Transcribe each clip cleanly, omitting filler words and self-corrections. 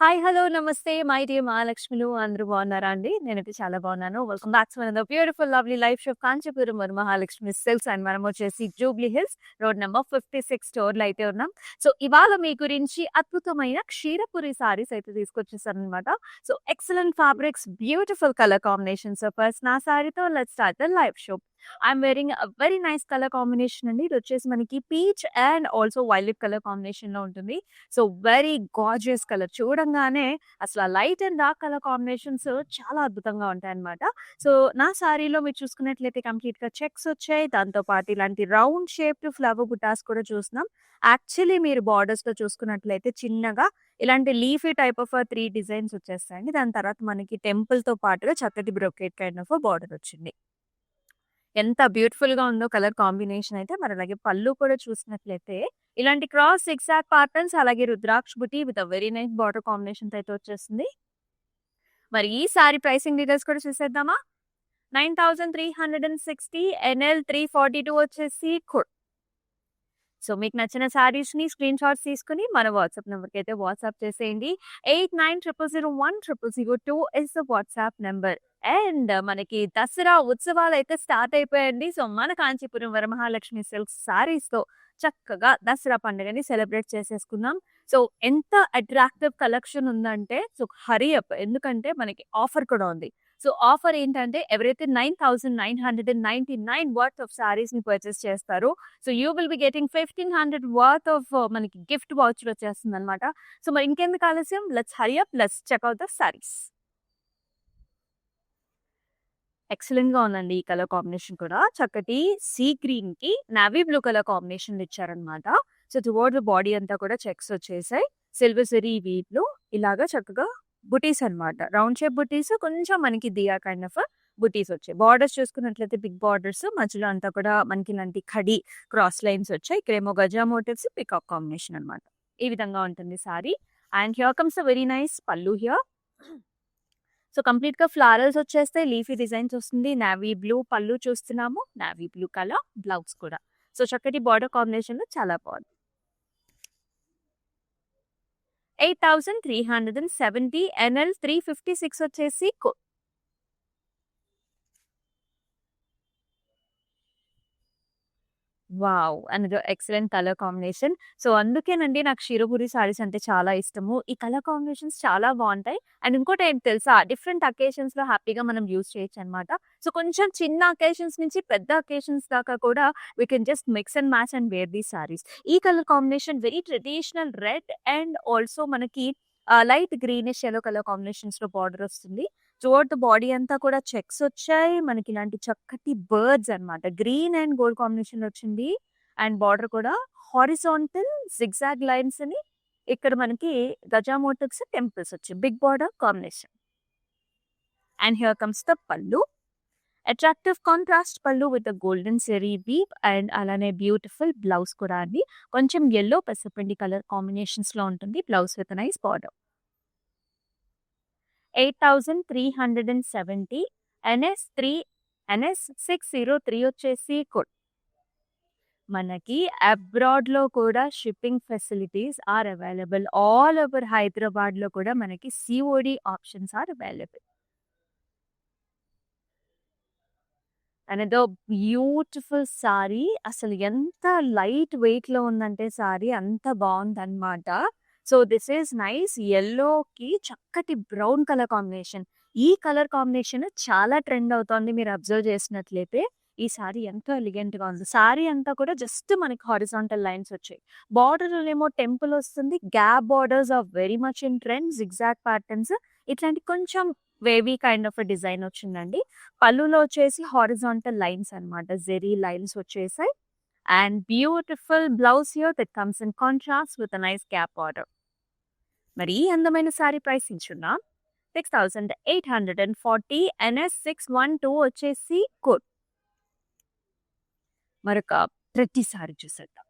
Hi! Hello! నమస్తే! My dear మహాలక్ష్మిలు అందరూ బాగున్నారా అండి? నేనైతే చాలా బాగున్నాను. Welcome back to another beautiful lovely life show Kanchipuram Varamahalakshmi silks and మనం వచ్చేసి జూబ్లీ హిల్స్ రోడ్ నంబర్ 56 స్టోర్‌లో అయితే ఉన్నాం. సో, ఇవాళ మీ గురించి అద్భుతమైన క్షీరపురి సారీస్ అయితే తీసుకొచ్చేసాననమాట. So, excellent fabrics, beautiful colour combinations. So, first నా సారీతో let's start the live show. I'm wearing a very nice colour combination అండి. ఇదొచ్చేసి మనకి peach and also violet colour కాంబినేషన్‌లో ఉంటుంది. So, very gorgeous colour. చూడంగానే అసల light and dark colour combinations చాలా అద్భుతంగా ఉంటాయన్నమాట. సో, నా సారీలో మీరు చూసుకున్నట్లయితే కంప్లీట్‌గా చెక్స్ వచ్చాయి. దాంతో పాటు ఇలాంటి రౌండ్ షేప్డ్ ఫ్లవర్ బుటాస్ కూడా చూస్తున్నాం. యాక్చువల్లీ మీరు బోర్డర్స్‌లో చూసుకున్నట్లయితే చిన్నగా ఇలాంటి లీఫీ టైప్ ఆఫ్ 3 డిజైన్స్ వచ్చేస్తాయండి. దాని తర్వాత మనకి టెంపుల్‌తో పాటుగా చక్కటి బ్రొకేట్ కైండ్ ఆఫ్ బోర్డర్ వచ్చింది. ఎంత బ్యూటిఫుల్‌గా ఉందో కలర్ కాంబినేషన్ అయితే. మరి అలాగే పళ్ళు కూడా చూసినట్లయితే ఇలాంటి క్రాస్ సిగ్‌జాగ్ ప్యాటర్న్స్ అలాగే రుద్రాక్ష బుటీ విత్ వెరీ నైస్ బార్డర్ కాంబినేషన్‌తో అయితే వచ్చేసింది. మరి ఈ సారీ ప్రైసింగ్ డీటెయిల్స్ కూడా చూసేద్దామా? 9360 ఎన్ఎల్ 342 వచ్చేసి సో, మీకు నచ్చిన సారీస్‌ని స్క్రీన్ షాట్స్ తీసుకొని మన వాట్సాప్ నంబర్‌కైతే వాట్సాప్ చేసేయండి. 8900010002 is the WhatsApp number. And మనకి దసరా ఉత్సవాలైతే స్టార్ట్ అయిపోయాయండి. సో, మన కాంచీపురం వరమహాలక్ష్మి సిల్క్స్ సారీస్‌తో చక్కగా దసరా పండుగని సెలబ్రేట్ చేసేసుకుందాం. సో, ఎంత అట్రాక్టివ్ కలెక్షన్ ఉందంటే సో, హరీ అప్ ఎందుకంటే మనకి ఆఫర్ కూడా ఉంది. సో, ఆఫర్ ఏంటంటే ఎవరైతే 9999 వర్త్ ఆఫ్ సారీస్‌ని పర్చేస్ చేస్తారో so, you will be getting 1500 worth of మనకి గిఫ్ట్ వౌచర్ వచ్చేస్తుందన్నమాట. సో, మరి ఇంకెందుకు ఆలస్యం? Let's hurry up. Let's check out the saris. ఎక్సలెంట్‌గా ఉందండి ఈ కలర్ కాంబినేషన్ కూడా. చక్కటి సీ గ్రీన్‌కి నావీ బ్లూ కలర్ కాంబినేషన్‌లో ఇచ్చారన్నమాట. సో, టువర్డ్స్ ద బాడీ అంతా కూడా చెక్స్ వచ్చేసాయి. సిల్వర్ జరీ వీవ్‌లో ఇలాగా చక్కగా బుటీస్ అన్నమాట. రౌండ్ షేప్ బుటీస్ కొంచెం మనకి దియా కైండ్ ఆఫ్ బుటీస్ వచ్చాయి. బార్డర్స్ చూసుకున్నట్లయితే బిగ్ బార్డర్స్ మధ్యలో అంతా కూడా మనకి ఇలాంటి ఖడీ క్రాస్ లైన్స్ వచ్చాయి. ఇక్కడేమో గజా మోటివ్స్ పీకాక్ కాంబినేషన్ అన్నమాట. ఈ విధంగా ఉంటుంది sorry. And here comes a very nice పల్లు హియర్. సో, కంప్లీట్‌గా ఫ్లారల్స్ వచ్చేస్తాయి. లీఫీ డిజైన్స్ వస్తుంది. నావీ బ్లూ పల్లు చూస్తున్నాము. నావీ బ్లూ కలర్ బ్లౌజ్ కూడా. సో, చక్కటి బార్డర్ కాంబినేషన్‌లో చాలా బాగుంది. 8370 ఎన్ఎల్ 356 వచ్చేసి wow! Another excellent colour combination. So, అందుకేనండి నాకు క్షీరపురి సారీస్ అంటే చాలా ఇష్టము. ఈ కలర్ కాంబినేషన్స్ చాలా బావుంటాయి. అండ్ ఇంకోటేంటి తెలుసా? డిఫరెంట్ అకేషన్స్‌లో హ్యాపీగా మనం యూజ్ చేయొచ్చనమాట. సో, కొంచెం చిన్న అకేషన్స్ నుంచి పెద్ద అకేషన్స్ దాకా కూడా we can just mix and match and wear these sarees. ఈ colour combination very traditional red and also మనకి లైట్ గ్రీనిష్ యెల్లో కలర్ కాంబినేషన్స్‌లో బార్డర్ వస్తుంది. త్రూఅవుట్ ద బాడీ అంతా కూడా చెక్స్ వచ్చాయి. మనకి ఇలాంటి చక్కటి బర్డ్స్ అన్నమాట. గ్రీన్ అండ్ గోల్డ్ కాంబినేషన్‌లో వచ్చింది. అండ్ బార్డర్ కూడా హారిజాంటల్ జిగ్‌జాగ్ లైన్స్ అని ఇక్కడ మనకి గజా మోటివ్స్, టెంపుల్స్ వచ్చాయి. Big border combination. And here comes the pallu. Attractive contrast pallu with the golden zari weave and అలానే బ్యూటిఫుల్ బ్లౌజ్ కూడా అండి. కొంచెం యెల్లో పెసరపిండి కలర్ కాంబినేషన్స్‌లో ఉంటుంది. Blouse with nice border. 8370 NS 603 వచ్చేసి మనకి అబ్రాడ్‌లో కూడా shipping facilities are available. All over హైదరాబాద్‌లో కూడా మనకి COD options are available. Another beautiful sorry. అసలు ఎంత లైట్ వెయిట్‌లో ఉందంటే సారీ అంత బావుందన్నమాట. సో, దిస్ ఈస్ నైస్ యెల్లోకి చక్కటి బ్రౌన్ కలర్ కాంబినేషన్. ఈ కలర్ కాంబినేషన్ చాలా ట్రెండ్ అవుతోంది మీరు అబ్జర్వ్ చేసినట్లయితే. ఈ సారీ ఎంతో ఎలిగెంట్‌గా ఉంది. సారీ అంతా కూడా జస్ట్ మనకి హారిజాంటల్ లైన్స్ వచ్చాయి. బార్డర్‌లోనేమో టెంపుల్ వస్తుంది. Gap borders are very much in trend. Zigzag patterns ఇట్లాంటి కొంచెం వేవీ కైండ్ ఆఫ్ డిజైన్ వచ్చిందండి. పళ్ళులో వచ్చేసి హారిజాంటల్ లైన్స్ అన్నమాట. జెరీ లైన్స్ వచ్చేసాయి. And beautiful blouse here that comes in contrast with a nice gap border. మరి ఈ అందమైన సారీ ప్రైసింగ్ చూద్దాం. 6840 ఎన్ఎస్ 612 వచ్చేసి మరొక ప్రతి సారీ చూసేద్దాం.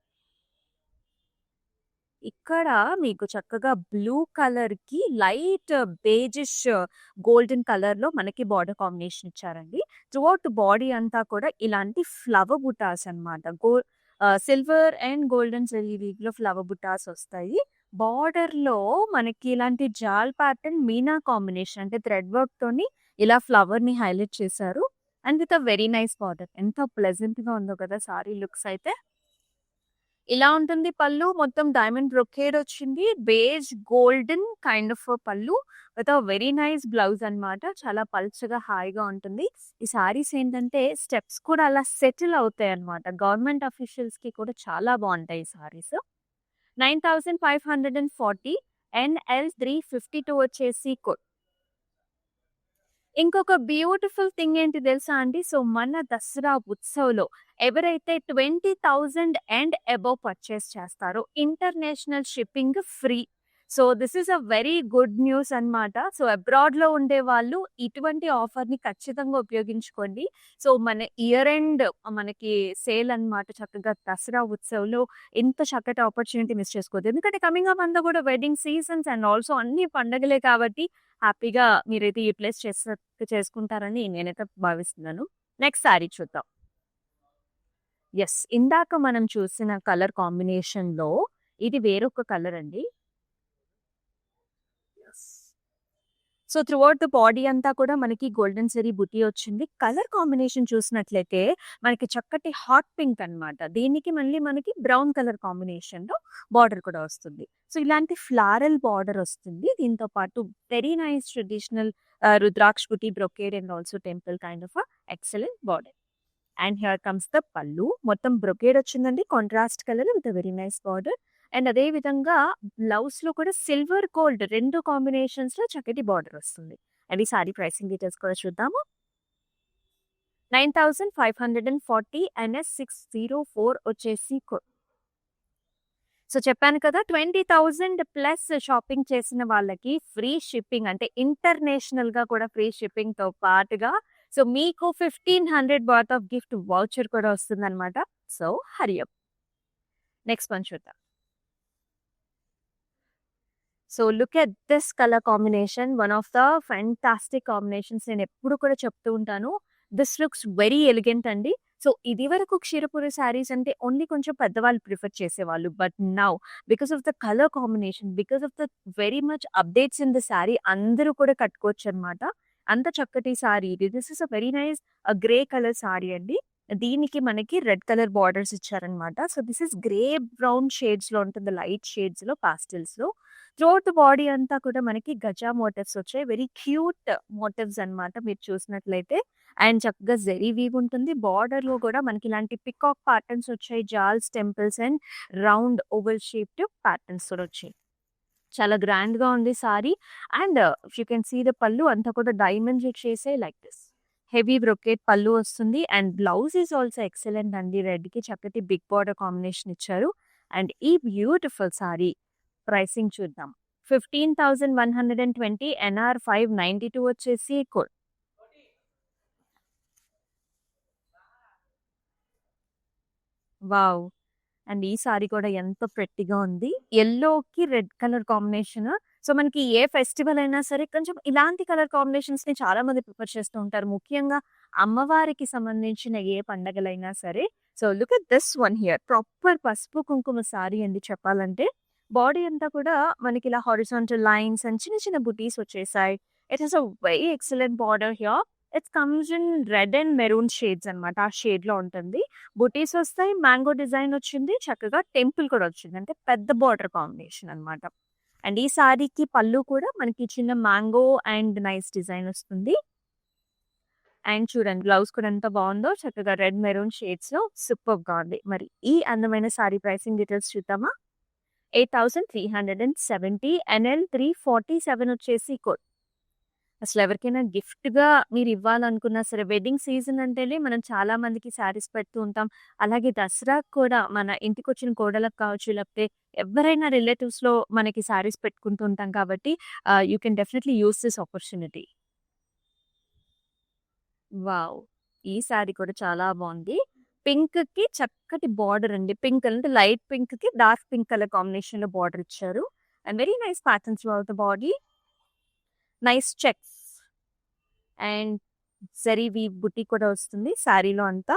ఇక్కడ మీకు చక్కగా బ్లూ కలర్‌కి లైట్ బేజిష్ గోల్డెన్ కలర్‌లో మనకి బార్డర్ కాంబినేషన్ ఇచ్చారండి. త్రూఅవుట్ బాడీ అంతా కూడా ఇలాంటి ఫ్లవర్ బుటాస్ అన్నమాట. సిల్వర్ అండ్ గోల్డెన్ జరీ వీవ్‌లో ఫ్లవర్ బుటాస్ వస్తాయి. బార్డర్‌లో మనకి ఇలాంటి జాల్ ప్యాటర్న్ మీనా కాంబినేషన్ అంటే థ్రెడ్ వర్క్‌తోని ఇలా ఫ్లవర్‌ని హైలైట్ చేశారు. And with a very nice border. ఎంత ప్లెజెంట్‌గా ఉందో కదా సారీ లుక్స్ అయితే. ఇలా ఉంటుంది పళ్ళు. మొత్తం డైమండ్ బ్రొకేడ్ వచ్చింది. బేజ్ గోల్డెన్ కైండ్ ఆఫ్ పళ్ళు with a very nice blouse అన్నమాట. చాలా పల్చగా హాయిగా ఉంటుంది. ఈ సారీస్ ఏంటంటే స్టెప్స్ కూడా అలా సెటిల్ అవుతాయన్నమాట. గవర్నమెంట్ అఫీషియల్స్‌కి కూడా చాలా బావుంటాయి ఈ సారీస్. 9540 ఎన్ఎల్ 352 వచ్చేసి కోడ్. ఇంకొక బ్యూటిఫుల్ థింగ్ ఏంటి తెలుసా అండి? సో, మన దసరా ఉత్సవ్‌లో ఎవరైతే 20,000 అండ్ అబోవ్ పర్చేస్ చేస్తారో international shipping free. So, this is a very good news అన్నమాట. సో, అబ్రాడ్‌లో ఉండేవాళ్ళు ఇటువంటి ఆఫర్‌ని ఖచ్చితంగా ఉపయోగించుకోండి. సో, మన ఇయర్ ఎండ్ మనకి సేల్ అన్నమాట. చక్కగా దసరా ఉత్సవ్‌లో ఇంత చక్కటి ఆపర్చునిటీ మిస్ చేసుకోవద్దు. ఎందుకంటే కమింగ్ అప్ అంతా కూడా వెడ్డింగ్ సీజన్స్ అండ్ ఆల్సో అన్ని పండగలే కాబట్టి హ్యాపీగా మీరైతే యుటిలైజ్ చేసుకుంటారని నేనైతే భావిస్తున్నాను. నెక్స్ట్ సారీ చూద్దాం. యెస్. ఇందాక మనం చూసిన కలర్ కాంబినేషన్‌లో ఇది వేరొక కలర్ అండి. Yes. So, throughout the body అంతా కూడా మనకి గోల్డెన్ జరీ బుటీ వచ్చింది. కలర్ కాంబినేషన్ చూసినట్లయితే మనకి చక్కటి హాట్ పింక్ అన్నమాట. దీనికి మళ్ళీ మనకి బ్రౌన్ కలర్ కాంబినేషన్‌లో బార్డర్ కూడా వస్తుంది. సో, ఇలాంటి ఫ్లారల్ బార్డర్ వస్తుంది. దీంతో పాటు very nice traditional rudraksha buti brocade and also temple kind of excellent border. And here comes the pallu. మొత్తం బ్రొకేడ్ వచ్చిందండి. Contrast colour with very nice border. And అదే విధంగా బ్లౌజ్‌లో కూడా సిల్వర్, గోల్డ్ 2 కాంబినేషన్స్‌లో చక్కటి బార్డర్ వస్తుంది. అండ్ ఈ సారీ ప్రైసింగ్ డీటెయిల్స్ కూడా చూద్దాము. 9540 ఎన్ఎస్ 604 వచ్చేసి సో, చెప్పాను కదా! 20,000 ప్లస్ షాపింగ్ చేసిన వాళ్ళకి ఫ్రీ షిప్పింగ్ అంటే ఇంటర్నేషనల్‌గా కూడా ఫ్రీ షిప్పింగ్‌తో పాటుగా సో, మీకు 1500 వర్త్ ఆఫ్ గిఫ్ట్ వౌచర్ కూడా వస్తుందన్నమాట. So, hurry up. Next one చూద్దాం. So, look at this colour combination. One of the fantastic combinations నేనెప్పుడు కూడా చెప్తూ ఉంటాను. దిస్ లుక్స్ వెరీ ఎలిగెంట్ అండి. సో, ఇదివరకు క్షీరపురి శారీస్ అంటే ఓన్లీ కొంచెం పెద్దవాళ్ళు ప్రిఫర్ చేసేవాళ్ళు. But now because of the colour combination, because of the very much updates in the saree అందరూ కూడా కట్టుకోవచ్చనమాట. అంత చక్కటి శారీ ఇది. This is a very nice grey colour sari అండి. దీనికి మనకి రెడ్ కలర్ బార్డర్స్ ఇచ్చారనమాట. So, this is grey brown షేడ్స్‌లో ఉంటుంది. లైట్ షేడ్స్‌లో, పాస్టెల్స్‌లో. త్రూఔట్ ద బాడీ అంతా కూడా మనకి గజా మోటివ్స్ వచ్చాయి. వెరీ క్యూట్ మోటివ్స్ అన్నమాట మీరు చూసినట్లయితే. అండ్ చక్కగా జెరీ వీవ్ ఉంటుంది. బార్డర్‌లో కూడా మనకి ఇలాంటి పికాక్ ప్యాటర్న్స్ వచ్చాయి. జాల్స్, temples and round oval shaped patterns కూడా వచ్చాయి. చాలా గ్రాండ్‌గా ఉంది sorry. And if you can see the pallu అంతా కూడా డైమండ్స్ వచ్చేసాయి లైక్ దిస్. హెవీ బ్రొకేట్ పల్లు వస్తుంది. And blouse is also excellent అండి. రెడ్‌కి చక్కటి బిగ్ బార్డర్ కాంబినేషన్ ఇచ్చారు. అండ్ ఈ బ్యూటిఫుల్ సారీ ప్రైసింగ్ చూద్దాం. 15,120 ఎన్ఆర్ 592 వచ్చేసి కోడ్. వావ్! అండ్ ఈ సారీ కూడా ఎంత ప్రెట్టీగా ఉంది. యెల్లోకి రెడ్ కలర్ కాంబినేషన్. సో, మనకి ఏ ఫెస్టివల్ అయినా సరే కొంచెం ఇలాంటి కలర్ కాంబినేషన్స్‌ని చాలా మంది ప్రిఫర్ చేస్తూ ఉంటారు. ముఖ్యంగా అమ్మవారికి సంబంధించిన ఏ పండగలైనా సరే. So, look at this one here. Proper పసుపు కుంకుమ సారీ అండి చెప్పాలంటే. బాడీ అంతా కూడా మనకి ఇలా హారిజాంటల్ లైన్స్ అండ్ చిన్న చిన్న బుటీస్ వచ్చేసాయి. It has a very excellent border here. It comes in red and maroon shades అన్నమాట. ఆ షేడ్‌లో ఉంటుంది. బుటీస్ వస్తాయి. మ్యాంగో డిజైన్ వచ్చింది. చక్కగా టెంపుల్ కూడా వచ్చింది. అంటే పెద్ద బార్డర్ కాంబినేషన్ అన్నమాట. అండ్ ఈ సారీకి పళ్ళు కూడా మనకి చిన్న మ్యాంగో అండ్ నైస్ డిజైన్ వస్తుంది. అండ్ చూడండి బ్లౌజ్ కూడా ఎంత బావుందో చక్కగా రెడ్ మెరూన్ షేడ్స్‌లో సూపర్బ్‌గా ఉంది. మరి ఈ అందమైన సారీ ప్రైసింగ్ డీటెయిల్స్ చూద్దామా? 8,370 ఎన్ఎల్ 347 వచ్చేసి కోడ్. అసలు ఎవరికైనా గిఫ్ట్‌గా మీరు ఇవ్వాలనుకున్నా సరే వెడ్డింగ్ సీజన్ అంటేనే మనం చాలా మందికి శారీస్ పెడుతూ ఉంటాం. అలాగే దసరాకు కూడా మన ఇంటికొచ్చిన కోడళ్ళకి కావచ్చు, లేకపోతే ఎవరైనా రిలేటివ్స్‌లో మనకి శారీస్ పెట్టుకుంటూ ఉంటాం కాబట్టి you can definitely use this opportunity. Wow! ఈ సారీ కూడా చాలా బావుంది. పింక్‌కి చక్కటి బార్డర్ అండి. పింక్ అంటే లైట్ పింక్‌కి డార్క్ పింక్ కలర్ కాంబినేషన్‌లో బార్డర్ ఇచ్చారు. And very nice patterns throughout the body. Nice checks and zari weave buti కూడా వస్తుంది సారీలో అంతా.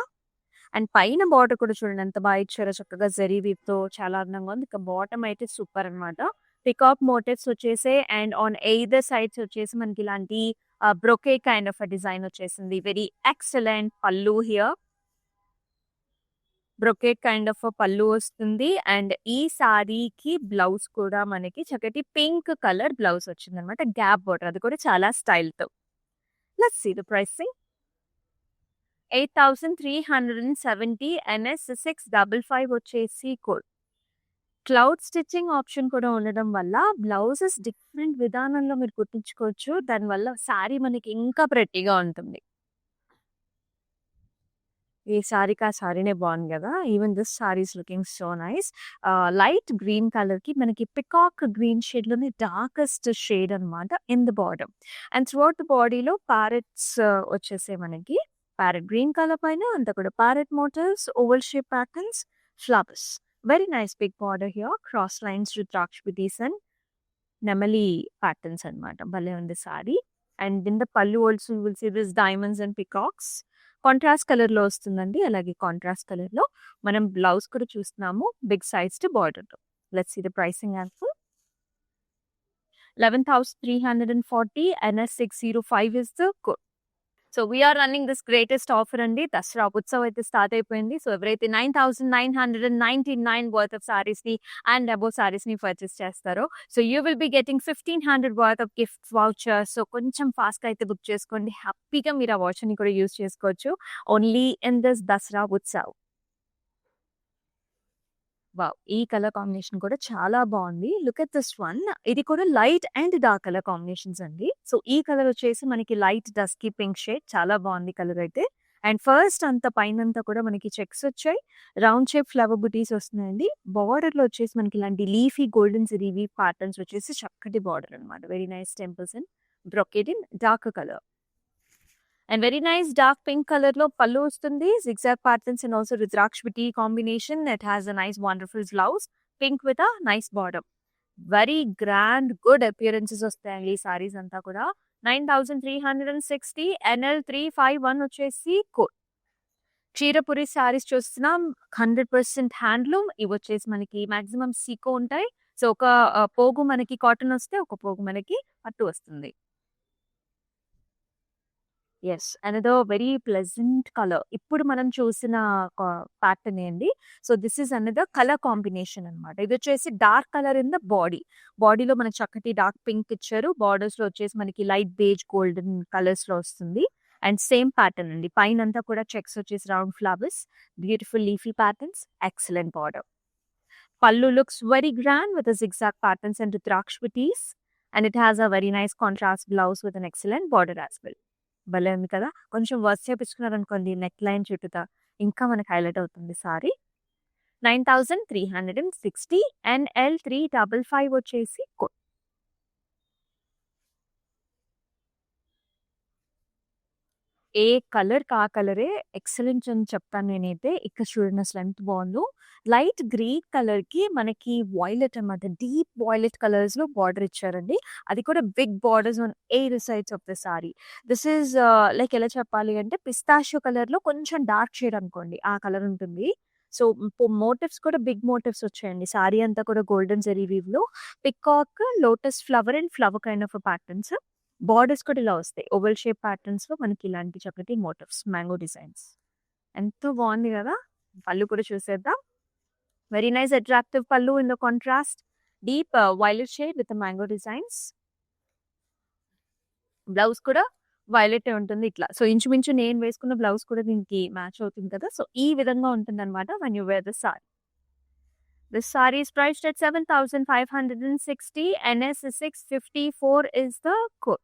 అండ్ పైన బార్డర్ కూడా చూడండి ఎంత బాగా ఇచ్చారో చక్కగా జరీ వీవ్‌తో చాలా అందంగా ఉంది. ఇక బాటమ్ అయితే సూపర్ అన్నమాట. పికాక్ మోటివ్స్ వచ్చేసాయి అండ్ ఆన్ ఎయిదర్ సైడ్స్ వచ్చేసి మనకి ఇలాంటి బ్రొకే కైండ్ ఆఫ్ డిజైన్ వచ్చేసింది. Very excellent pallu here. Brocade kind of pallu వస్తుంది అండ్ ఈ సారీకి బ్లౌజ్ కూడా మనకి చక్కటి పింక్ కలర్ బ్లౌజ్ వచ్చిందనమాట. గ్యాప్ బోర్డర్, అది కూడా చాలా స్టైల్‌తో. Let's see the pricing. 8,370 NS 655 వచ్చేసి కోడ్. క్లౌడ్ స్టిచ్చింగ్ ఆప్షన్ కూడా ఉండడం వల్ల బ్లౌజెస్ డిఫరెంట్ విధానంలో మీరు కుట్టించుకోవచ్చు. దానివల్ల సారీ మనకి ఇంకా ప్రెట్టీగా ఉంటుంది. ఈ సారీకి ఆ సారీనే బాగుంది కదా! Even this sorry is looking so nice. Light green కలర్‌కి మనకి పికాక్ గ్రీన్ షేడ్‌లోనే డార్కెస్ట్ షేడ్ అనమాట in the border. And throughout the బాడీలో ప్యారెట్స్ వచ్చేసాయి మనకి. ప్యారెట్ గ్రీన్ కలర్ పైన అంతా కూడా parrot motifs, oval shape patterns, flowers. Very nice big border here. Cross lines, rudraksha and నెమలి ప్యాటర్న్స్ అనమాట. భలే ఉంది sorry. And in the pallu also you will see this diamonds and peacocks. Contrast కలర్‌లో వస్తుందండి. అలాగే కాంట్రాస్ట్ కలర్‌లో మనం బ్లౌజ్ కూడా చూస్తున్నాము బిగ్ సైజ్డ్ బార్డర్‌తో. Let's see the pricing as well. 11,340 NS 605 is the code. So we are running this greatest offer అండి. దసరా ఉత్సవ్ అయితే స్టార్ట్ అయిపోయింది. సో ఎవరైతే 9,999 వర్త్ ఆఫ్ సారీస్‌ని అండ్ అబోవ్ సారీస్‌ని పర్చేస్ చేస్తారో so you will be getting 1,500 worth of gift voucher. So కొంచెం ఫాస్ట్‌గా అయితే బుక్ చేసుకోండి. హ్యాపీగా మీరు ఆ వౌచర్‌ని కూడా యూజ్ చేసుకోవచ్చు. Only in this Dasara Utsav. Wow! ఈ కలర్ కాంబినేషన్ కూడా చాలా బాగుంది. Look at this one. ఇది కూడా light and dark colour combinations అండి. సో ఈ కలర్ వచ్చేసి మనకి లైట్ డస్కీ పింక్ షేడ్. చాలా బాగుంది కలర్ అయితే. అండ్ ఫస్ట్ అంతా పైనంతా కూడా మనకి చెక్స్ వచ్చాయి. రౌండ్ షేప్ ఫ్లవర్ బుటీస్ వస్తున్నాయండి. బార్డర్‌లో వచ్చేసి మనకి ఇలాంటి లీఫీ గోల్డెన్ జరీ ప్యాటర్న్స్ వచ్చేసి చక్కటి బార్డర్ అనమాట. Very nice temples and brocade in dark colour. And very nice dark pink colour లో పళ్ళు వస్తుంది. Zigzag patterns and also rudraksha combination. It has a nice wonderful blouse pink with a nice border. Very grand good appearances వస్తాయండి ఈ సారీస్ అంతా కూడా. 9,360 NL 351 వచ్చేసి code. Ksheerapuri saris చూస్తున్నాం. 100% handloom. ఇవి వచ్చేసి మనకి మాక్సిమం సీకో ఉంటాయి. సో ఒక పోగు మనకి కాటన్ వస్తే ఒక పోగు మనకి పట్టు వస్తుంది. Yes. Another very pleasant colour. ఇప్పుడు మనం చూసిన ప్యాటర్నే అండి. So this is another colour combination అనమాట. ఇదొచ్చేసి dark colour in the body. బాడీలో మనకు చక్కటి డార్క్ పింక్ ఇచ్చారు. బార్డర్స్‌లో వచ్చేసి మనకి లైట్ బేజ్ గోల్డెన్ కలర్స్‌లో వస్తుంది. అండ్ సేమ్ ప్యాటర్న్ అండి. పైనంతా కూడా చెక్స్ వచ్చేసి round flowers, beautiful leafy patterns, excellent border. Pallu looks very grand with the zigzag patterns and Rudraksh booties, and it has a very nice contrast blouse with an excellent border as well. భలే ఉంది కదా! కొంచెం work చేపించుకున్నారనుకోండి neck line చుట్టూతా ఇంకా మనకి highlight అవుతుంది sorry. 9,360 NL 355 వచ్చేసి code. ఏ కలర్‌కి ఆ కలరే ఎక్సలెంట్ అని చెప్తాను నేనైతే. ఇక్కడ చూడండి అసలు ఎంత బాగుందో. లైట్ గ్రీన్ కలర్‌కి మనకి వాయిలెట్ అనమాట. డీప్ వాయిలెట్ కలర్స్‌లో బార్డర్ ఇచ్చారండి. అది కూడా big borders on either sides of the sari. This is like ఎలా చెప్పాలి అంటే పిస్తాషియో కలర్‌లో కొంచెం డార్క్ షేడ్ అనుకోండి. ఆ కలర్ ఉంటుంది. సో మోటివ్స్ కూడా బిగ్ మోటివ్స్ వచ్చాయండి. సారీ అంతా కూడా గోల్డెన్ జరీ వీవ్‌లో peacock, lotus flower and flower kind of patterns. Borders కూడా ఇలా వస్తాయి. ఓవల్ షేప్ ప్యాటర్న్స్‌లో మనకి ఇలాంటి చక్కటి మోటివ్స్, మ్యాంగో డిజైన్స్. ఎంతో బాగుంది కదా! పళ్ళు కూడా చూసేద్దాం. వెరీ నైస్ అట్రాక్టివ్ పళ్ళు in the contrast. Deep violet shade with mango designs. Blouse కూడా వైలెటే ఉంటుంది ఇట్లా. సో ఇంచుమించు నేను వేసుకున్న బ్లౌజ్ కూడా దీనికి మ్యాచ్ అవుతుంది కదా! సో ఈ విధంగా ఉంటుందన్నమాట when you wear this sari. This saree is priced at 7,560 NS 654 is the code.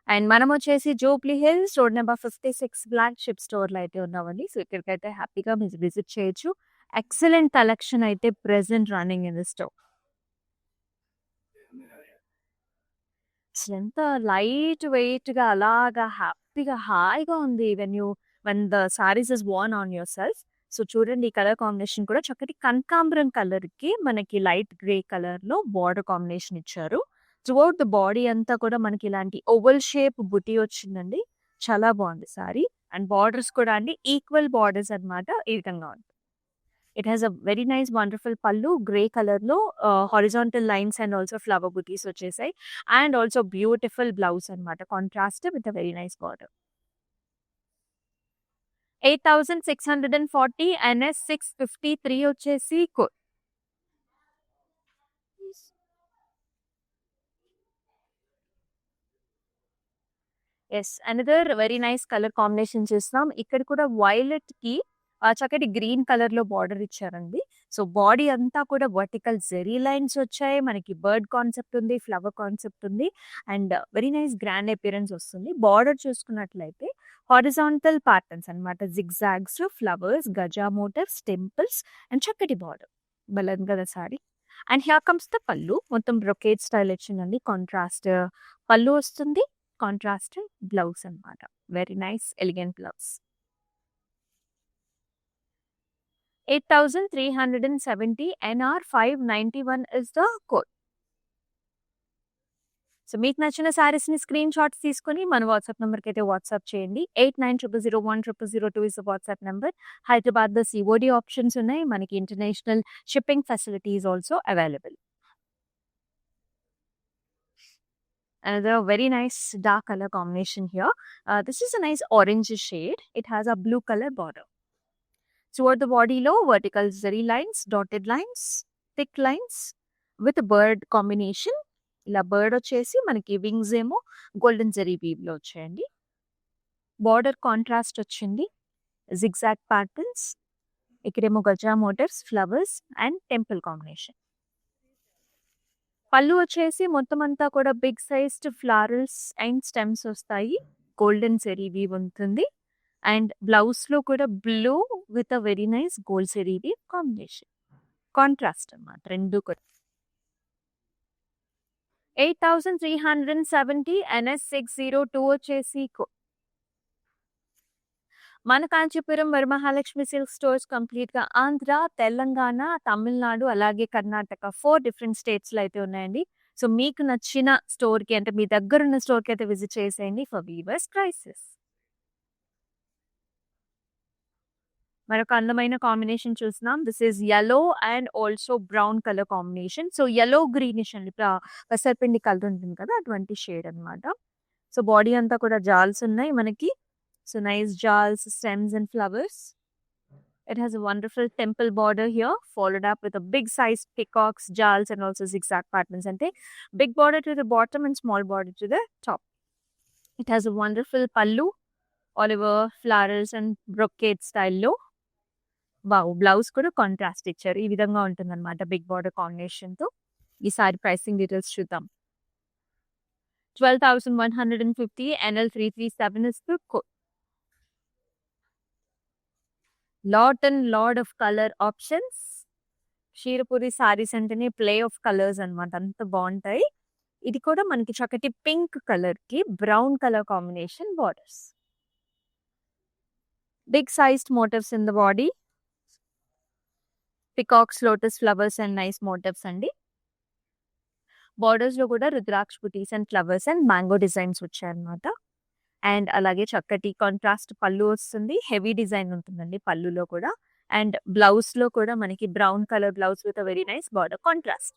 And మనం వచ్చేసి జూబ్లీ హిల్స్ రోడ్ నెంబర్ 56 బ్లాక్ షిప్ స్టోర్‌లో అయితే ఉన్నామండి. సో ఇక్కడికైతే హ్యాపీగా మీరు విజిట్ చేయొచ్చు. ఎక్సలెంట్ కలెక్షన్ అయితే present running in the store. అసలెంత లైట్ వెయిట్‌గా అలాగా హ్యాపీగా హాయిగా ఉంది when the saris is worn on yourself. So చూడండి ఈ కలర్ కాంబినేషన్ కూడా చక్కటి కనకాంబరం కలర్‌కి మనకి లైట్ గ్రే కలర్‌లో బార్డర్ కాంబినేషన్ ఇచ్చారు. త్రూఅవుట్ ద బాడీ అంతా కూడా మనకి ఇలాంటి ఓవల్ షేప్ బుటీ వచ్చిందండి. చాలా బాగుంది సారీ. అండ్ బార్డర్స్ కూడా అండి ఈక్వల్ బార్డర్స్ అన్నమాట. ఈ విధంగా ఉంది. It has a very nice wonderful pallu grey colour లో horizontal lines and also flower butis వచ్చేసాయి. అండ్ ఆల్సో బ్యూటిఫుల్ బ్లౌజ్ అన్నమాట, contrast with a very nice border. 8640 NS 653 వచ్చేసి code. Yes, another very nice colour combination చూస్తున్నాం. ఇక్కడ కూడా violet కి చక్కటి green colour లో బార్డర్ ఇచ్చారండి. సో బాడీ అంతా కూడా వర్టికల్ జెరీ లైన్స్ వచ్చాయి. మనకి బర్డ్ కాన్సెప్ట్ ఉంది, ఫ్లవర్ కాన్సెప్ట్ ఉంది, and very nice grand appearance వస్తుంది. బార్డర్ చూసుకున్నట్లయితే హారిజాంటల్ ప్యాటర్న్స్ అన్నమాట, జిగ్జాగ్స్, ఫ్లవర్స్, గజా మోటివ్స్, టెంపుల్స్ అండ్ చక్కటి బార్డర్. బలం కదా sari. And here comes the pallu, మొత్తం బ్రొకేట్ స్టైల్ వచ్చిందండి. కాంట్రాస్ట్ పళ్ళు వస్తుంది, కాంట్రాస్ట్ బ్లౌజ్ అన్నమాట. Very nice elegant blouse. 8370 NR 591 is the code. So మీకు నచ్చిన సారీస్ ని స్క్రీన్ షాట్స్ తీసుకొని మన వాట్సాప్ నెంబర్కి అయితే వాట్సాప్ చేయండి. 8900010002 ఇస్ వాట్సాప్ నెంబర్. హైదరాబాద్ లో సిఓడి ఆప్షన్స్ ఉన్నాయి. మనకి international shipping facilities also available. Another very nice dark color combination here. This is a nice orange shade. It has a blue color border. Toward the body low, vertical zari lines, dotted lines, thick lines with a bird combination. ఇలా bird వచ్చేసి మనకి wings ఏమో golden zari weave లో వచ్చాయండి. Border contrast వచ్చింది, zigzag patterns, ఇక్కడేమో గజా motifs, flowers and temple combination. Pallu వచ్చేసి మొత్తం అంతా కూడా big sized florals and stems వస్తాయి. గోల్డెన్ జరీ వీవ్ ఉంటుంది. అండ్ బ్లౌజ్ లో కూడా blue with a very nice gold zari weave combination. Contrast అన్నమాట రెండు కూడా. 8370 NS 602 వచ్చేసి మన Kanchipuram Varamahalakshmi silk stores complete గా ఆంధ్ర, తెలంగాణ, తమిళనాడు అలాగే కర్ణాటక 4 డిఫరెంట్ స్టేట్స్ లో అయితే ఉన్నాయండి. సో మీకు నచ్చిన స్టోర్ కి అంటే మీ దగ్గర ఉన్న స్టోర్ కి అయితే విజిట్ చేసేయండి ఫర్ వీవర్స్ ప్రైసెస్. మరొక అందమైన కాంబినేషన్ చూస్తున్నాం. This is yellow and also brown colour combination. So yellow greenish అండి, పెసరపిండి కలర్ ఉంటుంది కదా అటువంటి షేడ్ అన్నమాట. సో బాడీ అంతా కూడా జాల్స్ ఉన్నాయి మనకి. సో నైస్ జాల్స్, stems and flowers. It has a wonderful temple border here, followed up with a big sized peacocks, jals and also zigzag patterns. And big border to the bottom and small border to the top. It has a wonderful pallu, Oliver flowers and brocade style లో. Wow, blouse కూడా contrast ఇచ్చారు. ఈ విధంగా ఉంటుంది అనమాట big border combination తో. ఈసారి pricing details చూద్దాం. 12,150 NL 337 is the code. Lot of color options. Shirapuri saris అంటేనే ప్లే ఆఫ్ కలర్స్ అన్నమాట, అంత బాగుంటాయి. ఇది కూడా మనకి చక్కటి పింక్ కలర్ కి brown colour combination borders. Big sized motifs in the body, peacocks, lotus flowers and nice motifs అండి. బార్డర్స్ లో కూడా rudraksha butis and flowers and mango designs వచ్చాయన్నమాట. అండ్ అలాగే చక్కటి కాంట్రాస్ట్ పళ్ళు వస్తుంది. హెవీ డిజైన్ ఉంటుందండి పళ్ళులో కూడా. అండ్ బ్లౌజ్ లో కూడా మనకి brown colour blouse with very nice border contrast.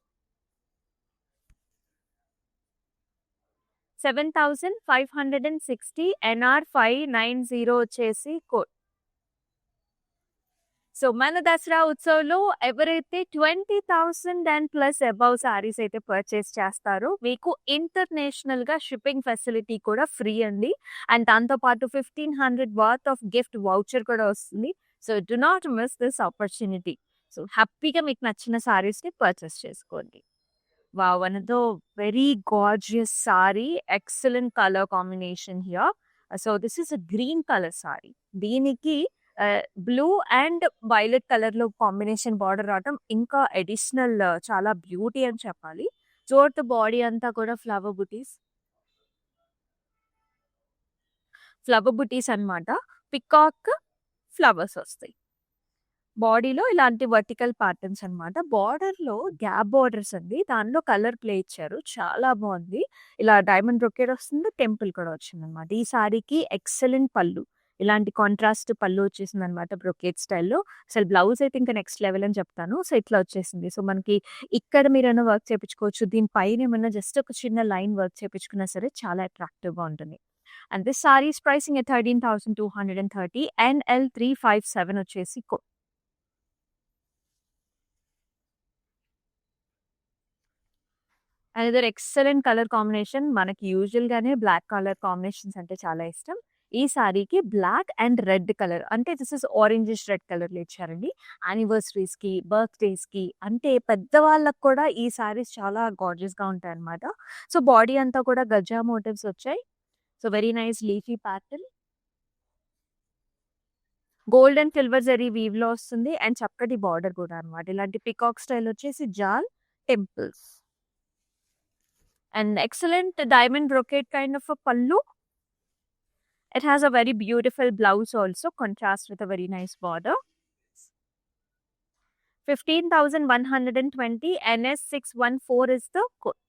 7,560 NR 590 వచ్చేసి కోడ్. సో మన దసరా ఉత్సవ్లో ఎవరైతే 20,000 అండ్ ప్లస్ అబౌవ్ సారీస్ అయితే పర్చేస్ చేస్తారో మీకు ఇంటర్నేషనల్ గా షిప్పింగ్ ఫెసిలిటీ కూడా ఫ్రీ అండి. అండ్ దాంతో పాటు 1,500 వర్త్ ఆఫ్ గిఫ్ట్ వౌచర్ కూడా వస్తుంది. So do not miss this opportunity. So హ్యాపీగా మీకు నచ్చిన సారీస్ ని పర్చేస్ చేసుకోండి. Wow, another very gorgeous saree, excellent color combination here. So this is a green color saree. దీనికి బ్లూ అండ్ వైలెట్ కలర్ లో combination border రావటం ఇంకా అడిషనల్ చాలా బ్యూటీ అని చెప్పాలి. చోట్ బాడీ అంతా కూడా ఫ్లవర్ బుటీస్ అన్నమాట. పికాక్ ఫ్లవర్స్ వస్తాయి. బాడీలో ఇలాంటి వర్టికల్ ప్యాటర్న్స్ అన్నమాట. బార్డర్ లో గ్యాప్ బార్డర్స్ అండి, దానిలో కలర్ ప్లే ఇచ్చారు, చాలా బాగుంది. ఇలా డైమండ్ బ్రొకేడ్ వస్తుంది, టెంపుల్ కూడా వచ్చింది అనమాట. ఈ సారీకి ఎక్సలెంట్ పళ్ళు, ఇలాంటి కాంట్రాస్ట్ పళ్ళు వచ్చేసిందనమాట బ్రొకేట్ స్టైల్‌లో. అసలు బ్లౌజ్ అయితే ఇంకా నెక్స్ట్ లెవెల్ అని చెప్తాను. సో, ఇట్లా వచ్చేసింది. సో, మనకి ఇక్కడ మీరేమైనా వర్క్ చేపించుకోవచ్చు. దీని పైన ఏమన్నా జస్ట్ ఒక చిన్న లైన్ వర్క్ చేపించుకున్నా సరే చాలా అట్రాక్టివ్‌గా ఉంటుంది. And this sorry is pricing at 13,230 NL 357 వచ్చేసి అనదర్ ఎక్సలెంట్ కలర్ కాంబినేషన్. మనకి యూజువల్‌గానే బ్లాక్ కలర్ కాంబినేషన్స్ అంటే చాలా ఇష్టం. ఈ సారీకి బ్లాక్ అండ్ రెడ్ కలర్ అంటే దిస్ ఇస్ ఆరెంజిష్ రెడ్ కలర్‌లో ఇచ్చారండి. యానివర్సరీస్‌కి, బర్త్‌డేస్‌కి అంటే పెద్దవాళ్ళకి కూడా ఈ సారీస్ చాలా గార్జియస్‌గా ఉంటాయన్నమాట. సో, బాడీ అంతా కూడా గజా మోటివ్స్ వచ్చాయి. So, very nice leafy pattern. Gold and silver zari వీవ్‌లో వస్తుంది. అండ్ చక్కటి బార్డర్ కూడా అన్నమాట. ఇలాంటి పికాక్ స్టైల్ వచ్చేసి జాల్ temples. And excellent diamond brocade kind of a pallu. It has a very beautiful blouse also, contrast with a very nice border. 15,120 NS614 is the code.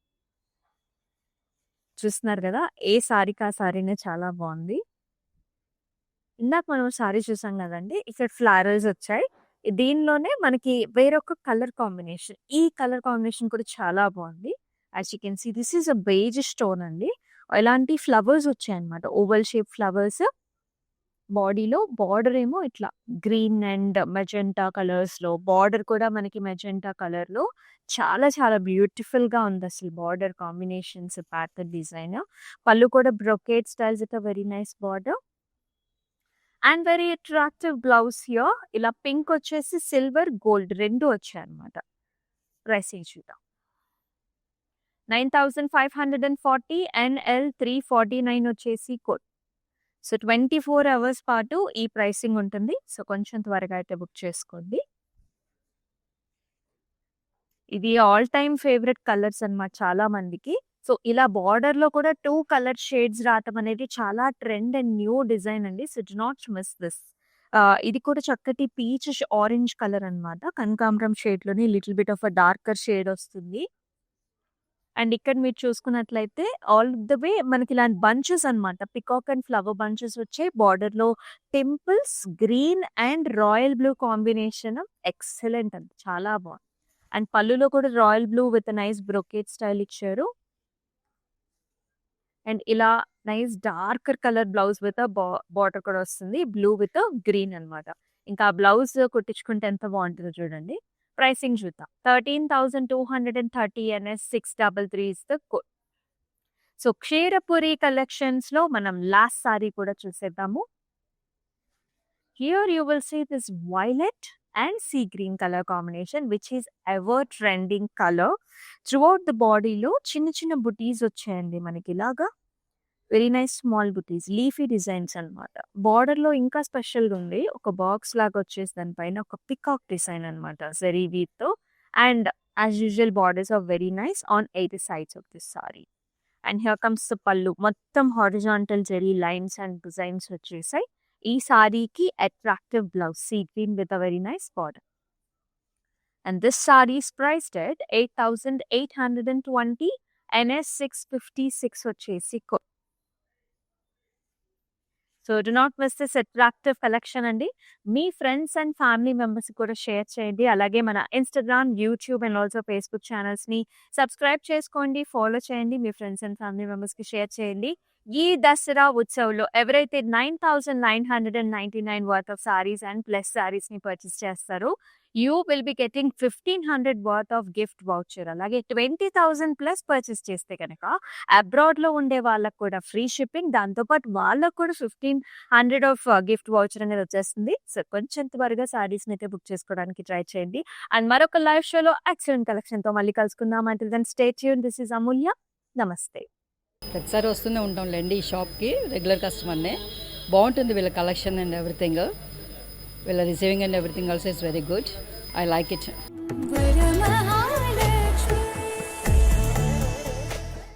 చూస్తున్నారు కదా, ఏ సారీకి ఆ సారీనే చాలా బాగుంది. ఇందాక మనం సారీ చూసాం కదండి, ఇక్కడ ఫ్లారల్స్ వచ్చాయి. దీనిలోనే మనకి వేరొక కలర్ కాంబినేషన్, ఈ కలర్ కాంబినేషన్ కూడా చాలా బాగుంది. As you can see this is a beige stone అండి. ఇలాంటి ఫ్లవర్స్ వచ్చాయన్నమాట, ఓవల్ షేప్ ఫ్లవర్స్. బాడీలో బార్డర్ ఏమో ఇట్లా గ్రీన్ అండ్ మెజెంటా కలర్స్‌లో, బార్డర్ కూడా మనకి మెజెంటా కలర్‌లో చాలా చాలా బ్యూటిఫుల్‌గా ఉంది అసలు బార్డర్ కాంబినేషన్స్, ప్యాటర్న్ డిజైన్. పళ్ళు కూడా brocade styles with a very nice border. And very attractive blouse here. ఇలా పింక్ వచ్చేసి సిల్వర్, గోల్డ్ 2 వచ్చాయన్నమాట. ప్రైసింగ్ చూద్దాం. 9,540 NL 349 వచ్చేసి కోడ్. సో, 24 అవర్స్ పాటు ఈ ప్రైసింగ్ ఉంటుంది. సో, కొంచెం త్వరగా అయితే బుక్ చేసుకోండి. ఇది ఆల్ టైమ్ ఫేవరెట్ కలర్స్ అన్నమాట చాలా మందికి. సో, ఇలా బార్డర్‌లో కూడా 2 కలర్ షేడ్స్ రావటం అనేది చాలా ట్రెండ్ అండ్ న్యూ డిజైన్ అండి. So, do not miss this. ఇది కూడా చక్కటి పీచిష్ ఆరెంజ్ కలర్ అన్నమాట. కనకాంబరం షేడ్‌లోని little bit of a darker shade వస్తుంది. అండ్ ఇక్కడ మీరు చూసుకున్నట్లయితే ఆల్ ద వే మనకి ఇలాంటి బంచెస్ అన్నమాట. పికాక్ అండ్ ఫ్లవర్ బంచెస్ వచ్చాయి. బార్డర్‌లో temples, green and royal blue combination excellent అండి. చాలా బాగుంది. అండ్ పళ్ళులో కూడా royal blue with nice brocade style ఇచ్చారు. అండ్ ఇలా nice darker colour blouse with border కూడా వస్తుంది. బ్లూ విత్ గ్రీన్ అన్నమాట. ఇంకా బ్లౌజ్ కుట్టించుకుంటే ఎంత బాగుంటుందో చూడండి. ప్రైసింగ్ చూద్దాం. 13,230 NS 633 is the code. So, Ksheerapuri కలెక్షన్స్‌లో మనం లాస్ట్ సారీ కూడా చూసేద్దాము. Here you will see this violet and sea green colour combination which is ever trending colour. Throughout the బాడీలో చిన్న చిన్న బుటీస్ వచ్చాయండి మనకి ఇలాగా. వెరీ నైస్ స్మాల్ బుటీస్, లీఫీ డిజైన్స్ అన్నమాట. బార్డర్‌లో ఇంకా స్పెషల్‌గా ఉంది. ఒక బాక్స్ లాగా వచ్చేసి దానిపైన ఒక పికాక్ డిజైన్ అన్నమాట జరీ వీవ్‌తో. And as usual borders are very nice on 8 sides of this sari. And here comes the pallu. మొత్తం horizontal zari lines and designs వచ్చేసాయి. ఈ సారీకి attractive blouse sea green with a very nice border. And this sorry is priced at 8,820 NS 656 వచ్చేసి code. So, do not miss this attractive collection అండి. మీ friends and family మెంబర్స్‌కి కూడా share చేయండి. అలాగే మన Instagram, YouTube and also Facebook ఛానల్స్‌ని subscribe చేసుకోండి, ఫాలో చేయండి. మీ ఫ్రెండ్స్ అండ్ ఫ్యామిలీ మెంబర్స్‌కి షేర్ చేయండి. ఈ దసరా ఉత్సవ్‌లో ఎవరైతే 9,999 worth of saris and plus సారీస్‌ని పర్చేస్ చేస్తారో you will be getting 1,500 worth of gift voucher. అలాగే 20,000 ప్లస్ పర్చేస్ చేస్తే కనుక అబ్రాడ్‌లో ఉండే వాళ్ళకి కూడా ఫ్రీ షిప్పింగ్. దాంతోపాటు వాళ్ళకి కూడా 1,500 ఆఫ్ గిఫ్ట్ వౌచర్ అనేది వచ్చేస్తుంది. సో, కొంచెం త్వరగా సారీస్‌ని అయితే బుక్ చేసుకోవడానికి ట్రై చేయండి. అండ్ మరొక లైవ్ షోలో ఎక్సలెంట్ కలెక్షన్‌తో మళ్ళీ కలుసుకుందాం. Until then stay tuned. This is Amulya. నమస్తే. ప్రతిసారి వస్తూనే ఉంటాంలేండి ఈ షాప్కి, రెగ్యులర్ కస్టమర్నే. బాగుంటుంది వీళ్ళ కలెక్షన్ అండ్ ఎవ్రీథింగ్. వీళ్ళ receiving and everything also is very good. I like it.